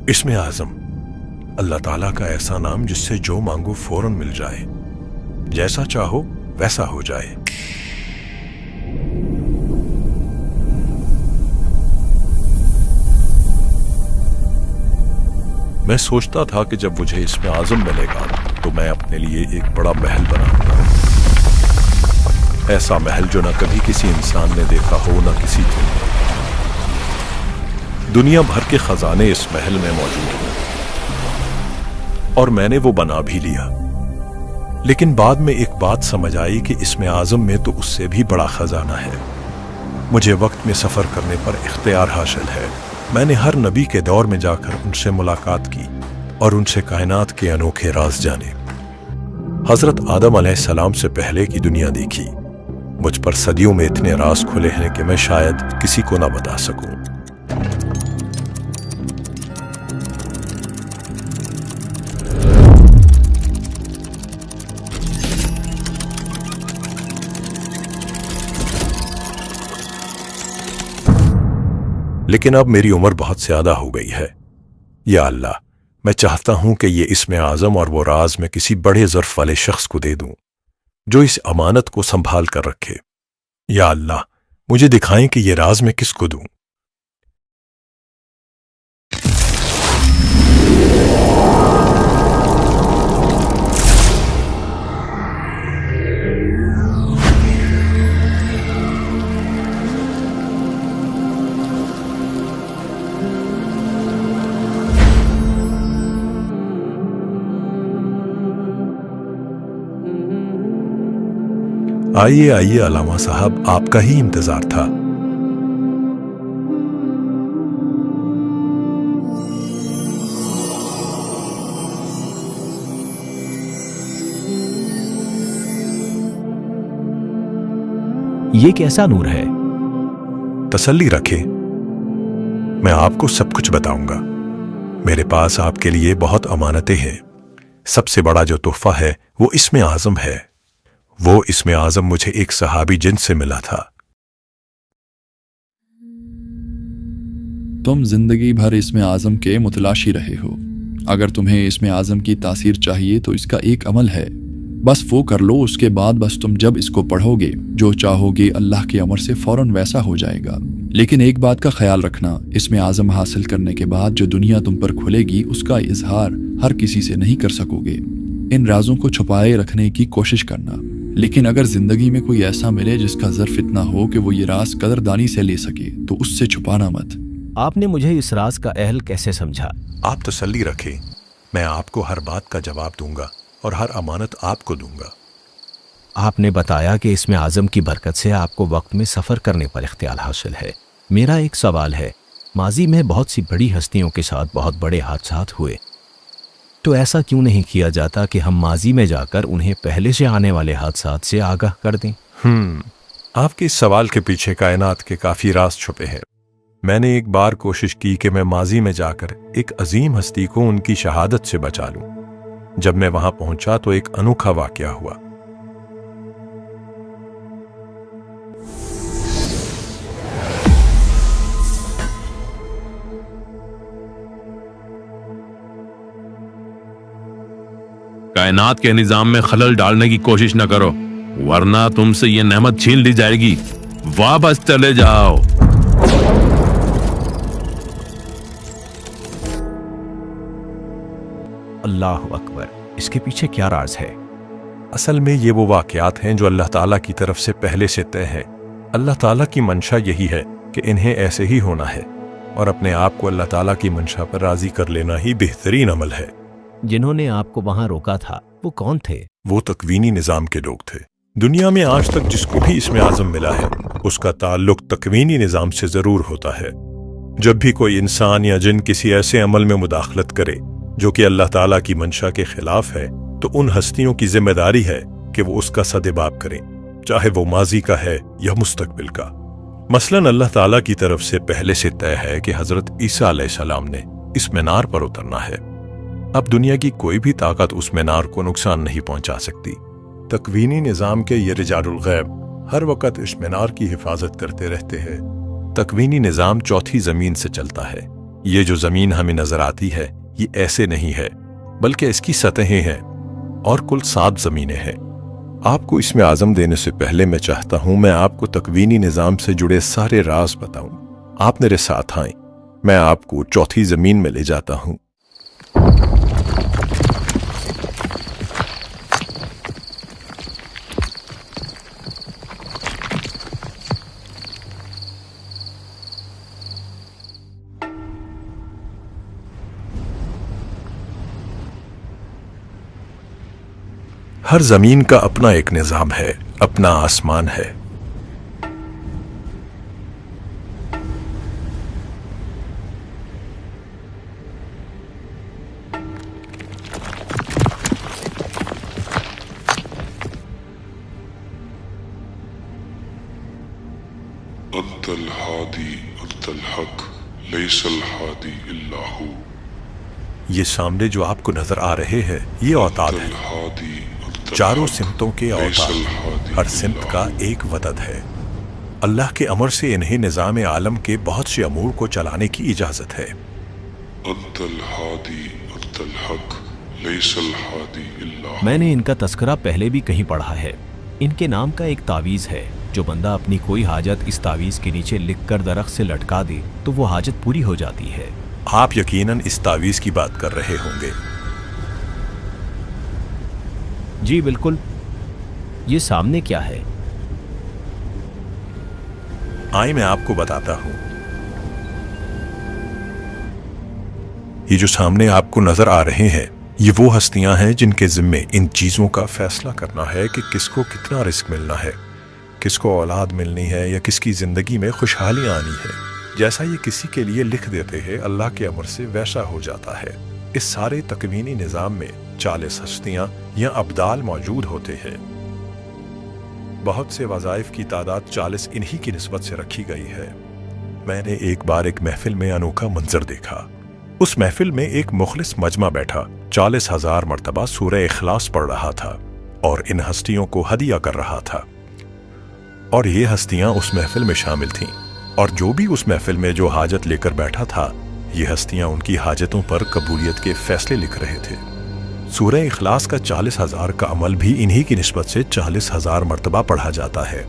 اسم اعظم اللہ تعالیٰ کا ایسا نام جس سے جو مانگو فوراً مل جائے، جیسا چاہو ویسا ہو جائے۔ میں سوچتا تھا کہ جب مجھے اسم اعظم ملے گا تو میں اپنے لیے ایک بڑا محل بناؤں گا، ایسا محل جو نہ کبھی کسی انسان نے دیکھا ہو، نہ کسی نے۔ دنیا بھر کے خزانے اس محل میں موجود ہیں اور میں نے وہ بنا بھی لیا، لیکن بعد میں ایک بات سمجھ آئی کہ اسم اعظم میں تو اس سے بھی بڑا خزانہ ہے۔ مجھے وقت میں سفر کرنے پر اختیار حاصل ہے۔ میں نے ہر نبی کے دور میں جا کر ان سے ملاقات کی اور ان سے کائنات کے انوکھے راز جانے۔ حضرت آدم علیہ السلام سے پہلے کی دنیا دیکھی۔ مجھ پر صدیوں میں اتنے راز کھلے ہیں کہ میں شاید کسی کو نہ بتا سکوں۔ لیکن اب میری عمر بہت زیادہ ہو گئی ہے۔ یا اللہ، میں چاہتا ہوں کہ یہ اسم اعظم اور وہ راز میں کسی بڑے ظرف والے شخص کو دے دوں جو اس امانت کو سنبھال کر رکھے۔ یا اللہ، مجھے دکھائیں کہ یہ راز میں کس کو دوں۔ آئیے آئیے علامہ صاحب، آپ کا ہی انتظار تھا۔ یہ کیسا نور ہے؟ تسلی رکھے، میں آپ کو سب کچھ بتاؤں گا۔ میرے پاس آپ کے لیے بہت امانتیں ہیں۔ سب سے بڑا جو تحفہ ہے وہ اسم اعظم ہے۔ وہ اسم اعظم مجھے ایک صحابی جن سے ملا تھا۔ تم زندگی بھر اسم اعظم کے متلاشی رہے ہو۔ اگر تمہیں اسم اعظم کی تاثیر چاہیے تو اس کا ایک عمل ہے، بس وہ کر لو۔ اس کے بعد بس تم جب اس کو پڑھو گے، جو چاہو گے اللہ کے امر سے فوراً ویسا ہو جائے گا۔ لیکن ایک بات کا خیال رکھنا، اسم اعظم حاصل کرنے کے بعد جو دنیا تم پر کھلے گی اس کا اظہار ہر کسی سے نہیں کر سکو گے۔ ان رازوں کو چھپائے رکھنے کی کوشش کرنا۔ لیکن اگر زندگی میں کوئی ایسا ملے جس کا ظرف اتنا ہو کہ وہ یہ راز قدردانی سے لے سکے تو اس سے چھپانا مت۔ آپ نے مجھے اس راز کا اہل کیسے سمجھا؟ آپ تسلی رکھیں، میں آپ کو ہر بات کا جواب دوں گا اور ہر امانت آپ کو دوں گا۔ آپ نے بتایا کہ اسم اعظم کی برکت سے آپ کو وقت میں سفر کرنے پر اختیار حاصل ہے۔ میرا ایک سوال ہے، ماضی میں بہت سی بڑی ہستیوں کے ساتھ بہت بڑے حادثات ہوئے، تو ایسا کیوں نہیں کیا جاتا کہ ہم ماضی میں جا کر انہیں پہلے سے آنے والے حادثات سے آگاہ کر دیں؟ آپ کے اس سوال کے پیچھے کائنات کے کافی راز چھپے ہیں۔ میں نے ایک بار کوشش کی کہ میں ماضی میں جا کر ایک عظیم ہستی کو ان کی شہادت سے بچا لوں۔ جب میں وہاں پہنچا تو ایک انوکھا واقعہ ہوا۔ کائنات کے نظام میں خلل ڈالنے کی کوشش نہ کرو، ورنہ تم سے یہ نعمت چھین لی جائے گی۔ واپس چلے جاؤ۔ اللہ اکبر، اس کے پیچھے کیا راز ہے؟ اصل میں یہ وہ واقعات ہیں جو اللہ تعالیٰ کی طرف سے پہلے سے طے ہے۔ اللہ تعالیٰ کی منشا یہی ہے کہ انہیں ایسے ہی ہونا ہے، اور اپنے آپ کو اللہ تعالیٰ کی منشا پر راضی کر لینا ہی بہترین عمل ہے۔ جنہوں نے آپ کو وہاں روکا تھا وہ کون تھے؟ وہ تکوینی نظام کے لوگ تھے۔ دنیا میں آج تک جس کو بھی اسم اعظم ملا ہے اس کا تعلق تکوینی نظام سے ضرور ہوتا ہے۔ جب بھی کوئی انسان یا جن کسی ایسے عمل میں مداخلت کرے جو کہ اللہ تعالیٰ کی منشا کے خلاف ہے، تو ان ہستیوں کی ذمہ داری ہے کہ وہ اس کا سدباب کریں، چاہے وہ ماضی کا ہے یا مستقبل کا۔ مثلاً اللہ تعالیٰ کی طرف سے پہلے سے طے ہے کہ حضرت عیسیٰ علیہ السلام نے اس مینار پر اترنا ہے۔ اب دنیا کی کوئی بھی طاقت اس مینار کو نقصان نہیں پہنچا سکتی۔ تکوینی نظام کے یہ رجال الغیب ہر وقت اس مینار کی حفاظت کرتے رہتے ہیں۔ تکوینی نظام چوتھی زمین سے چلتا ہے، یہ جو زمین ہمیں نظر آتی ہے یہ ایسے نہیں ہے، بلکہ اس کی سطحیں ہیں اور کل 7 زمینیں ہیں۔ آپ کو اسم اعظم دینے سے پہلے میں چاہتا ہوں میں آپ کو تکوینی نظام سے جڑے سارے راز بتاؤں۔ آپ میرے ساتھ آئیں، میں آپ کو چوتھی زمین میں لے جاتا ہوں۔ ہر زمین کا اپنا ایک نظام ہے، اپنا آسمان ہے۔ انت الہادی انت الحق لیس الہادی الا ہو۔ یہ سامنے جو آپ کو نظر آ رہے ہیں یہ اوتاد ہے، الہادی انت چاروں الحق سمتوں کے لیس اوتاد، الہادی ہر سمت کا ایک وطد ہے۔ اللہ کے امر سے انہیں نظام عالم کے بہت سے امور کو چلانے کی اجازت ہے۔ انت الہادی انت الحق لیس الہادی الا ہو۔ میں نے ان کا تذکرہ پہلے بھی کہیں پڑھا ہے۔ ان کے نام کا ایک تعویذ ہے، جو بندہ اپنی کوئی حاجت اس تعویذ کے نیچے لکھ کر درخت سے لٹکا دے تو وہ حاجت پوری ہو جاتی ہے۔ آپ یقیناً اس تعویذ کی بات کر رہے ہوں گے۔ جی بالکل۔ یہ سامنے کیا ہے؟ آئیں میں آپ کو بتاتا ہوں۔ یہ جو سامنے آپ کو نظر آ رہے ہیں یہ وہ ہستیاں ہیں جن کے ذمے ان چیزوں کا فیصلہ کرنا ہے کہ کس کو کتنا رزق ملنا ہے، کس کو اولاد ملنی ہے یا کس کی زندگی میں خوشحالی آنی ہے۔ جیسا یہ کسی کے لیے لکھ دیتے ہیں اللہ کے امر سے ویسا ہو جاتا ہے۔ اس سارے تکوینی نظام میں 40 ہستیاں یا ابدال موجود ہوتے ہیں۔ بہت سے وظائف کی تعداد 40 انہی کی نسبت سے رکھی گئی ہے۔ میں نے ایک بار ایک محفل میں انوکھا منظر دیکھا۔ اس محفل میں ایک مخلص مجمع بیٹھا 40,000 مرتبہ سورہ اخلاص پڑھ رہا تھا اور ان ہستیوں کو ہدیہ کر رہا تھا، اور یہ ہستیاں اس محفل میں شامل تھیں، اور جو بھی اس محفل میں جو حاجت لے کر بیٹھا تھا یہ ہستیاں ان کی حاجتوں پر قبولیت کے فیصلے لکھ رہے تھے۔ سورہ اخلاص کا 40,000 کا عمل بھی انہی کی نسبت سے 40,000 مرتبہ پڑھا جاتا ہے۔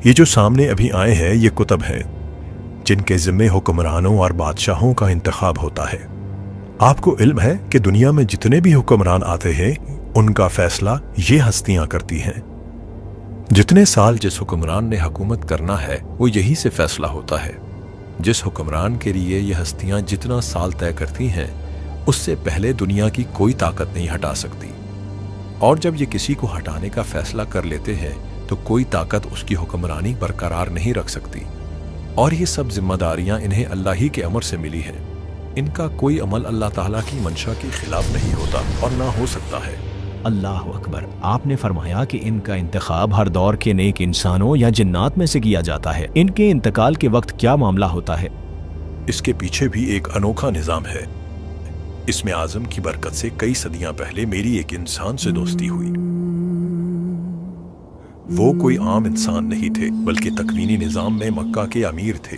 یہ جو سامنے ابھی آئے ہیں یہ کتب ہیں جن کے ذمے حکمرانوں اور بادشاہوں کا انتخاب ہوتا ہے۔ آپ کو علم ہے کہ دنیا میں جتنے بھی حکمران آتے ہیں ان کا فیصلہ یہ ہستیاں کرتی ہیں۔ جتنے سال جس حکمران نے حکومت کرنا ہے وہ یہی سے فیصلہ ہوتا ہے۔ جس حکمران کے لیے یہ ہستیاں جتنا سال طے کرتی ہیں اس سے پہلے دنیا کی کوئی طاقت نہیں ہٹا سکتی، اور جب یہ کسی کو ہٹانے کا فیصلہ کر لیتے ہیں تو کوئی طاقت اس کی حکمرانی برقرار نہیں رکھ سکتی، اور یہ سب ذمہ داریاں انہیں اللہ ہی کے امر سے ملی ہیں۔ ان کا کوئی عمل اللہ تعالیٰ کی منشا کے خلاف نہیں ہوتا اور نہ ہو سکتا ہے۔ اللہ اکبر۔ آپ نے فرمایا کہ ان کا انتخاب ہر دور کے نیک انسانوں یا جنات میں سے کیا جاتا ہے۔ ان کے انتقال کے وقت کیا معاملہ ہوتا ہے؟ اس کے پیچھے بھی ایک انوکھا نظام ہے۔ اسم اعظم کی برکت سے کئی صدیاں پہلے میری ایک انسان سے دوستی ہوئی۔ وہ کوئی عام انسان نہیں تھے بلکہ تکوینی نظام میں مکہ کے امیر تھے۔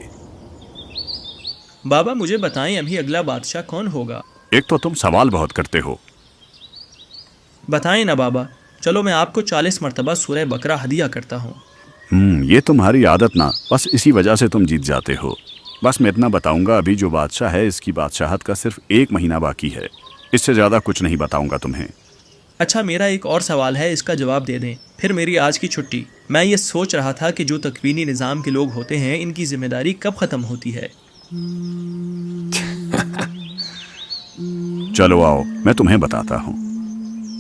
بابا مجھے بتائیں ابھی اگلا بادشاہ کون ہوگا؟ ایک تو تم سوال بہت کرتے ہو۔ بتائیں نا بابا، چلو میں آپ کو 40 مرتبہ سورہ بقرہ ہدیہ کرتا ہوں۔ یہ تمہاری عادت نہ، بس اسی وجہ سے تم جیت جاتے ہو۔ بس میں اتنا بتاؤں گا، ابھی جو بادشاہ ہے اس کی بادشاہت کا صرف 1 مہینہ باقی ہے، اس سے زیادہ کچھ نہیں بتاؤں گا تمہیں۔ اچھا میرا ایک اور سوال ہے، اس کا جواب دے دیں، پھر میری آج کی چھٹی۔ میں یہ سوچ رہا تھا کہ جو تکوینی نظام کے لوگ ہوتے ہیں ان کی ذمہ داری کب ختم ہوتی ہے؟ چلو آؤ میں تمہیں بتاتا ہوں۔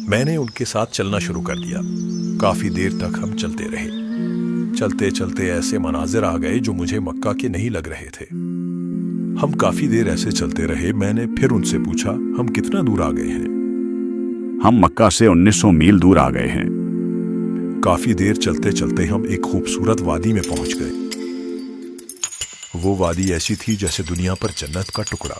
میں نے ان کے ساتھ چلنا شروع کر دیا۔ کافی دیر تک ہم چلتے رہے۔ چلتے چلتے ایسے مناظر آ گئے جو مجھے مکہ کے نہیں لگ رہے تھے۔ ہم کافی دیر ایسے چلتے رہے۔ میں نے پھر ان سے پوچھا ہم کتنا دور آ گئے ہیں؟ ہم مکہ سے 1900 میل دور آ گئے ہیں۔ کافی دیر چلتے چلتے ہم ایک خوبصورت وادی میں پہنچ گئے۔ وہ وادی ایسی تھی جیسے دنیا پر جنت کا ٹکڑا۔